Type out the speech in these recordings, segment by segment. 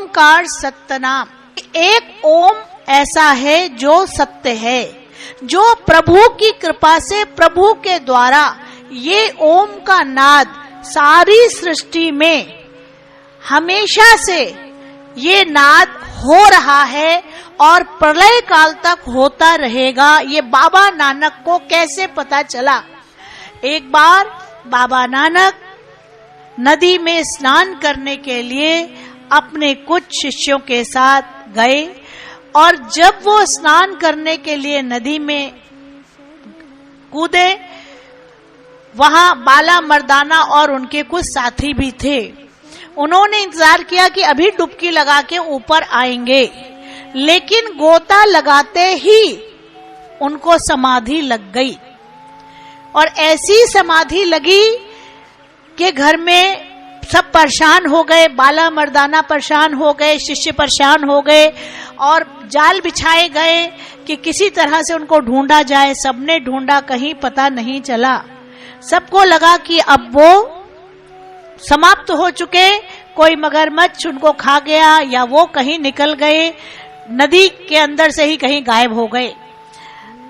ओंकार सत्यनाम। एक ओम ऐसा है जो सत्य है, जो प्रभु की कृपा से, प्रभु के द्वारा ये ओम का नाद सारी सृष्टि में हमेशा से ये नाद हो रहा है और प्रलय काल तक होता रहेगा। ये बाबा नानक को कैसे पता चला? एक बार बाबा नानक नदी में स्नान करने के लिए अपने कुछ शिष्यों के साथ गए और जब वो स्नान करने के लिए नदी में कूदे, वहां बाला मर्दाना और उनके कुछ साथी भी थे। उन्होंने इंतजार किया कि अभी डुबकी लगा के ऊपर आएंगे, लेकिन गोता लगाते ही उनको समाधि लग गई और ऐसी समाधि लगी कि घर में सब परेशान हो गए, बाला मर्दाना परेशान हो गए, शिष्य परेशान हो गए और जाल बिछाए गए कि किसी तरह से उनको ढूंढा जाए। सबने ढूंढा, कहीं पता नहीं चला। सबको लगा कि अब वो समाप्त हो चुके, कोई मगरमच्छ उनको खा गया या वो कहीं निकल गए, नदी के अंदर से ही कहीं गायब हो गए।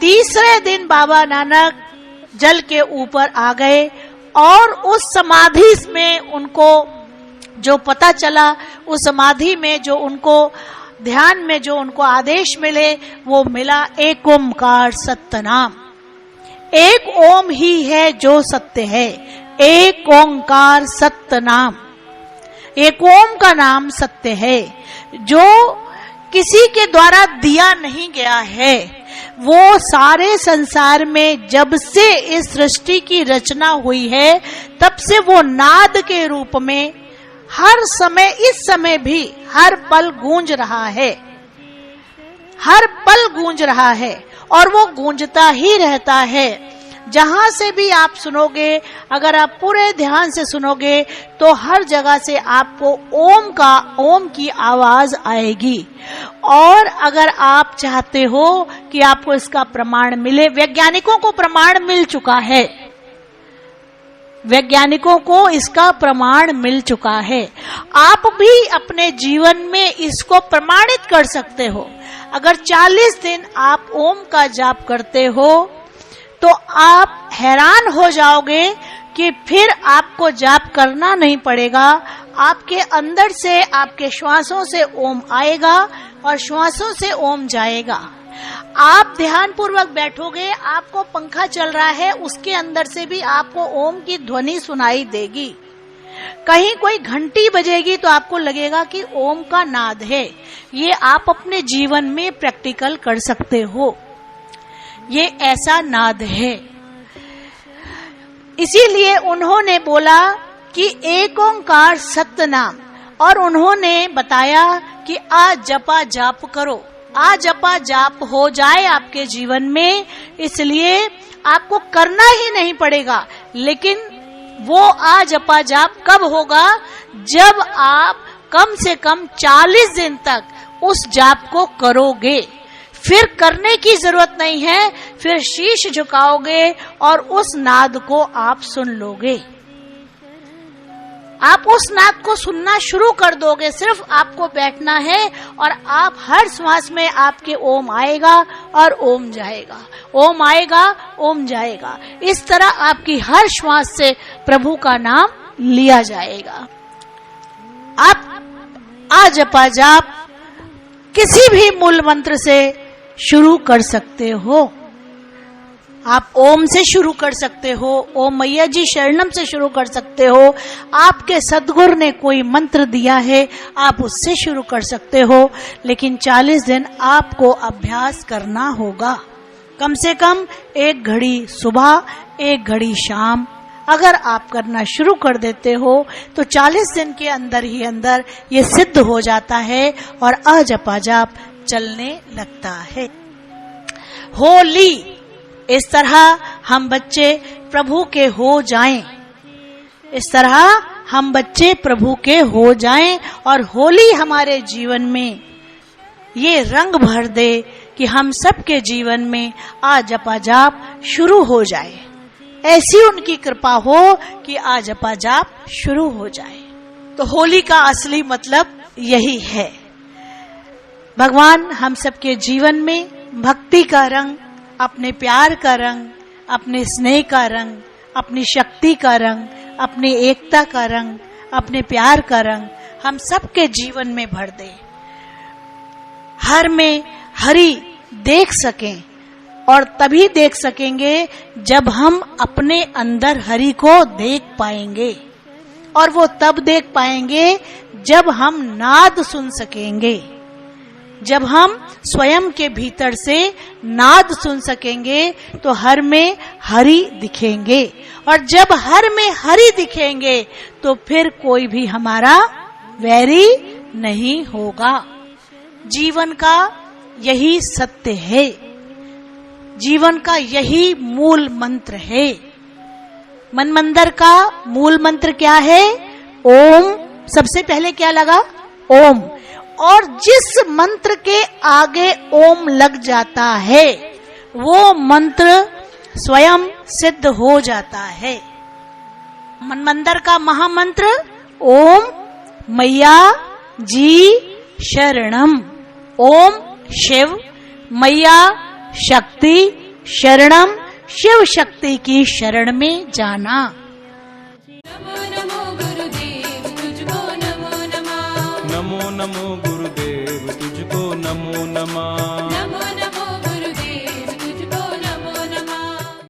तीसरे दिन बाबा नानक जल के ऊपर आ गए और उस समाधि में उनको जो पता चला, उस समाधि में जो उनको ध्यान में जो उनको आदेश मिले, वो मिला एक ओंकार सत्यनाम। एक ओम ही है जो सत्य है, एक ओंकार सत्यनाम। एक ओम का नाम सत्य है, जो किसी के द्वारा दिया नहीं गया है। वो सारे संसार में जब से इस सृष्टि की रचना हुई है, तब से वो नाद के रूप में हर समय, इस समय भी हर पल गूंज रहा है, हर पल गूंज रहा है और वो गूंजता ही रहता है। जहां से भी आप सुनोगे, अगर आप पूरे ध्यान से सुनोगे तो हर जगह से आपको ओम की आवाज आएगी। और अगर आप चाहते हो कि आपको इसका प्रमाण मिले, वैज्ञानिकों को प्रमाण मिल चुका है, वैज्ञानिकों को इसका प्रमाण मिल चुका है। आप भी अपने जीवन में इसको प्रमाणित कर सकते हो। अगर 40 दिन आप ओम का जाप करते हो तो आप हैरान हो जाओगे कि फिर आपको जाप करना नहीं पड़ेगा। आपके अंदर से, आपके श्वासों से ओम आएगा और श्वासों से ओम जाएगा। आप ध्यान पूर्वक बैठोगे, आपको पंखा चल रहा है, उसके अंदर से भी आपको ओम की ध्वनि सुनाई देगी। कहीं कोई घंटी बजेगी तो आपको लगेगा कि ओम का नाद है। ये आप अपने जीवन में प्रैक्टिकल कर सकते हो। ये ऐसा नाद है। इसीलिए उन्होंने बोला कि एक ओंकार सत्यनाम, और उन्होंने बताया कि आ जपा जाप करो, आ जपा जाप हो जाए आपके जीवन में। इसलिए आपको करना ही नहीं पड़ेगा, लेकिन वो आ जपा जाप कब होगा? जब आप कम से कम 40 दिन तक उस जाप को करोगे। फिर करने की जरूरत नहीं है, फिर शीश झुकाओगे और उस नाद को आप सुन लोगे। आप उस नाद को सुनना शुरू कर दोगे। सिर्फ आपको बैठना है और आप हर श्वास में आपके ओम आएगा और ओम जाएगा, ओम आएगा, ओम जाएगा। इस तरह आपकी हर श्वास से प्रभु का नाम लिया जाएगा। आप आ जपा जाप किसी भी मूल मंत्र से शुरू कर सकते हो। आप ओम से शुरू कर सकते हो, ओम मैया जी शरणम से शुरू कर सकते हो। आपके सद्गुरु ने कोई मंत्र दिया है, आप उससे शुरू कर सकते हो। लेकिन 40 दिन आपको अभ्यास करना होगा। कम से कम 1 घड़ी सुबह, 1 घड़ी शाम। अगर आप करना शुरू कर देते हो तो 40 दिन के अंदर ही अंदर ये सिद्ध हो जाता है और अजपा जाप चलने लगता है। होली, इस तरह हम बच्चे प्रभु के हो जाएं, इस तरह हम बच्चे प्रभु के हो जाएं और होली हमारे जीवन में ये रंग भर दे कि हम सबके जीवन में आ जपा जाप शुरू हो जाए। ऐसी उनकी कृपा हो कि आ जपा जाप शुरू हो जाए। तो होली का असली मतलब यही है। भगवान हम सबके जीवन में भक्ति का रंग, अपने प्यार का रंग, अपने स्नेह का रंग, अपनी शक्ति का रंग, अपनी एकता का रंग, अपने प्यार का रंग हम सबके जीवन में भर दे। हर में हरि देख सकें, और तभी देख सकेंगे जब हम अपने अंदर हरि को देख पाएंगे, और वो तब देख पाएंगे जब हम नाद सुन सकेंगे। जब हम स्वयं के भीतर से नाद सुन सकेंगे तो हर में हरि दिखेंगे, और जब हर में हरि दिखेंगे तो फिर कोई भी हमारा वैरी नहीं होगा। जीवन का यही सत्य है, जीवन का यही मूल मंत्र है। मनमंदिर का मूल मंत्र क्या है? ओम। सबसे पहले क्या लगा? ओम। और जिस मंत्र के आगे ओम लग जाता है वो मंत्र स्वयं सिद्ध हो जाता है। मनमंदिर का महामंत्र ओम मैया जी शरणम। ओम शिव, मैया शक्ति, शरणम शिव शक्ति की शरण में जाना। नमो नमो गुरुदेव तुझको नमो नमः। नमो नमो गुरुदेव तुझको नमो नमः।